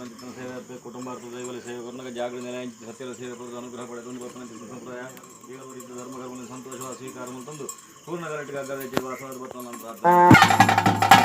ಚಿತ್ರನ ಸೇವೆ ಕುಟುಂಬಾರ್ಥ ದೈವಲ ಸೇವೆ ಕೊರನಗ ಜಾಗೃತಿ ನೆಲೆಯಿಂದ ಸತ್ಯದ ಸೇವೆ ಕೊರದು ಅನುಗ್ರಹ ಪಡೆದು ಬರ್ಪನ ಚಿತ್ರ ಸಂಪ್ರದಾಯ ದೇವರ ಧರ್ಮಕರ್ಮನ ಸಂತೋಷ ಸ್ವೀಕಾರ ತಂದು ಪೂರ್ಣ ಗರಟಿಗೆ ಅಗ್ಗದ ಜೀವಾಸವಾದ ಬರ್ತಾನ ಪ್ರಾರ್ಥನೆ.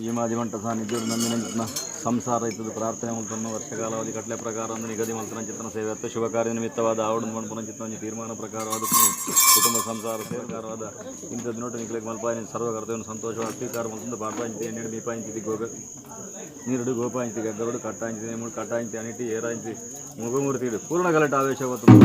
ಜಿಮಾದಿಮಂಟ ಸಾನ್ನಿಧ್ಯ ನಂದಿನ ಸಂಸಾರ ಇದ್ದದ್ದು ಪ್ರಾರ್ಥನೆ ಮಲ್ತನ್ನು ವರ್ಷಕಾಲಾವಧಿ ಕಟ್ಲೆ ಪ್ರಕಾರ ಒಂದು ನಿಗದಿ ಮಲ್ತನ ಚಿತ್ರನ ಸೇವೆ ಶುಭ ಕಾರ್ಯ ನಿಮಿತ್ತವಾದ ಆವಡ ಮಲ್ಪನ ಚಿತ್ರ ತೀರ್ಮಾನ ಪ್ರಕಾರವಾದ ಕುಟುಂಬ ಸಂಸಾರ ಸೇವಕಾರವಾದ ಇಂಥದ್ದು ನೋಟು ನಿಖಿಲಕ್ಕೆ ಮಲ್ಪಾಯಿ ಸರ್ವಕರ್ತವ್ಯ ಸಂತೋಷವಾದ ಸ್ವೀಕಾರ ಮಲ್ತಂದು ಪಾಡ್ಪಾಂಚಿ ಎಣ್ಣೆ ಮೀಪಾಂಚಿ ನೀರುಡು ಗೋಪಾಂಚಿ ಗಗ್ಗರುಡು ಕಟ್ಟಾಂಚಿ ನೇಮುಡು ಕಟ್ಟಾಂಚಿ ಅನಿಟಿ ಏರಾಂಚಿ ಮುಗುಮೂರ್ತಿ ಪೂರ್ಣ ಗಲಾಟ ಆವೇಶ ಹೊತ್ತು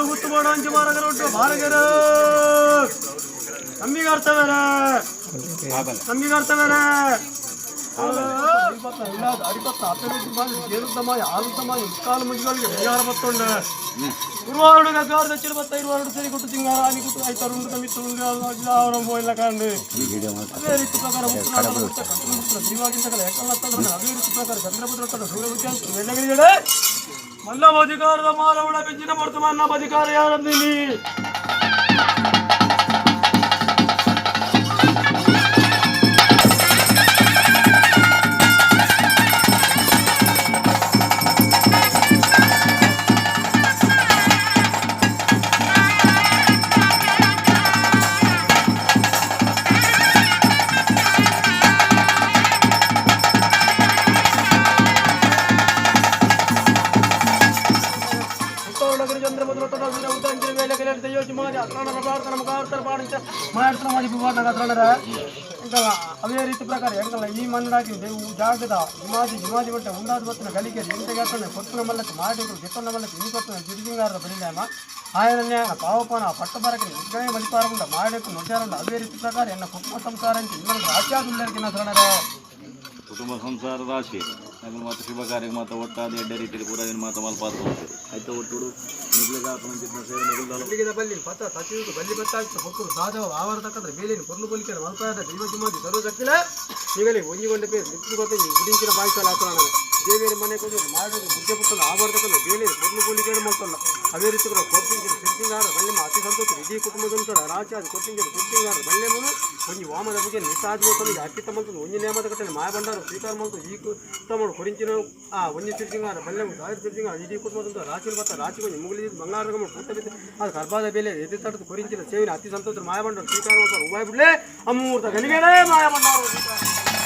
ಗುತ್ತು ಮಾಡ ಅಂಚು ಮಾರಗರ ಉಂಟು ಮಾರಗರ ನಮ್ಮಿಗಾರ್ತವೇರ ಅಡಿಪತ್ತ ಅಪ್ಪಮ್ಮ ಆಲುತ್ತಮ್ಮ ಕಾಲು ಮುಂಜಿಗಳಿಗೆ ಬೇಜಾರು ಬತ್ತೊಂಡ ಗುರುವಾರು ಗದ್ದಾರು ದಚ್ಚಿರ ಬತ್ತ ಇರುವಾರು ಸರಿ ಕೊಟ್ಟು ತಿಂಗಾರ ಆನಿ ಕೊಟ್ಟು ಆಯ್ತಾರು ಉಂಟು ತಮ್ಮಿತ್ತು ಅವರ ಇಲ್ಲ ಕಂಡು ಅದೇ ರೀತಿ ಪ್ರಕಾರ ಜೀವಾಗಿಂತ ಕಲೆ ಯಾಕಲ್ಲ ಅದೇ ರೀತಿ ಪ್ರಕಾರ ಚಂದ್ರಪುತ್ರ ಸೂರ್ಯ ಬೆಳ್ಳಗಿರಿಗಡೆ ಮಲ್ಲಬಧಿಕಾರದ ಮಾಲವಳ ಬೆಂಚಿನ ವರ್ತಮಾನ ಅಧಿಕಾರ ಯಾರಂದಿನಿ ಅದೇ ರೀತಿ ಪ್ರಕಾರ ಹೆಂಗಲ್ಲ ಈ ಮಣ್ಣಾಗಿ ಜಾಗದ ಹಿಮಾದಿ ಬಟ್ಟೆ ಉಂಡಾದ ಬತ್ತಿನ ಗಲಿಗೆ ಎಂಟಗೆ ಕೊಟ್ಟಿನ ಮಲ್ಲಕ್ಕೆ ಮಾಡಿದ್ರು ಗೆಟ್ಟನ ಮಲ್ಲಕ್ಕೆ ಇನ್ನು ಕೊಟ್ಟಿನ ಜಿಡಿಗಾರದ ಬಲಿದಾಮ ಆಯನ ಪಾವಪನ ಪಟ್ಟಬರಕ್ಕೆ ನಿಗ್ಗಣೆ ಬಲಿಪಾರಗೊಂಡ ಮಾಡಕ್ಕೆ ನೊಡ್ಯಾರಂಡ ಅದೇ ರೀತಿ ಪ್ರಕಾರ ಎನ್ನ ಕುಟುಂಬ ಸಂಸಾರ ಅಂತ ಇನ್ನೊಂದು ರಾಜ್ಯಾದುಲ್ಲರಿಗಿನ ಸರಣರೇ ಕುಟುಂಬ ಸಂಸಾರ ರಾಶಿ ಅದು ಮತ್ತು ಶುಭ ಕಾರ್ಯಕ್ಕೆ ಮಾತ್ರ ಒಟ್ಟಾದ ಎಡ್ಡೆ ರೀತಿಯಲ್ಲಿ ಪೂರ ಏನು ಮಾತ್ರ ಮಲ್ಪಾತ್ರ ಹೋಗ್ತದೆ ಆಯ್ತು ಒಟ್ಟು ನಿಗ್ಲಿಗೆ ಬಲ್ಲಿ ಪತ್ರ ತಚಿದು ಬಲ್ಲಿ ಬತ್ತಾಗ್ತದೆ ಹೊಕ್ಕರು ಸಾಧವ ಆವರ್ತಕ್ಕಂದ್ರೆ ಬೇಲಿನ ಕೊರ್ಲು ಬಲಿಕೆ ಮಲ್ಪಾದ ಜೀವಜುಮಾದಿ ಸರ್ವಶಕ್ತಿಲ ಈಗಲೇ ಒಂಜಿಗೊಂಡ ಪೇರು ನಿತ್ಯ ಗೊತ್ತ ಗುಡಿಂಚಿನ ಬಾಯಿಸಲು ಆಚರಣೆ ದೇವಿಯರ ಮನೆ ಕೊಟ್ಟು ಮಾಡೋದು ಬುದ್ಧಿ ಪುಟ್ಟಲ್ಲ ಆವರ್ತಕ್ಕಂದ್ರೆ ಬೇಲಿ ಕೊರ್ಲು ಬಲಿಕೆ ಮಲ್ತಲ್ಲ ಅದೇ ರೀತಿ ಕೂಡ ಕೊಟ್ಟಿಂಚಿನ ಸಿರ್ತಿಂಗಾರ ಬಳ್ಳಿಮ ಅತಿ ಸಂತೋಷ ಇಡೀ ಕುಟುಂಬದ ರಾಜ್ಯ ಕೊಟ್ಟಿಂಚಿನ ಸಿರ್ತಿಂಗಾರ ಬಳ್ಳೆಮನು ಒಂಜಿ ವಾಮದ ಬಗ್ಗೆ ನಿಸಾದ್ಬೋತನಿಗೆ ಅಪ್ಪಿತ ಮಂತು ಒಂಜಿ ನೇಮದ ಕಟ್ಟಲೆ ಮಾಯ ಬಂಡಾರ ಸ್ವೀಕಾರ ಮಂತು ಈ ತಮ್ಮ ಕೊರಿಂಚಿನ ಒಂಜಿ ಸಿರ್ತಿಂಗಾರ ಬಳ್ಳೆಮು ಸಾವಿರ ಸಿರ್ತಿಂಗಾರ ಇಡೀ ಕುಟುಂಬದ ರಾಶಿ ಬತ್ತ ರಾಶಿ ಕೊಂಚ ಮುಗಿಲಿದ್ದು ಬಂಗಾರದ ಪುಟ್ಟ ಬಿದ್ದು ಅದು ಗರ್ಭಾದ ಬೇಲೆ ಎದ್ದು ತಟ್ಟದು ಕೊರಿಂಚಿನ ಸೇವಿನ ಅತಿ ಸಂತೋಷ ಮಾಯ ಬಂಡಾರ ಸ್ವೀಕಾರ ಮಾಡ್ತಾರೆ ಉಭಾಯ ಬಿಡ್ಲೆ ಅಮೂರ್ತ ಗನಿಗೇನೇ ಮಾಯ ಬಂಡಾರ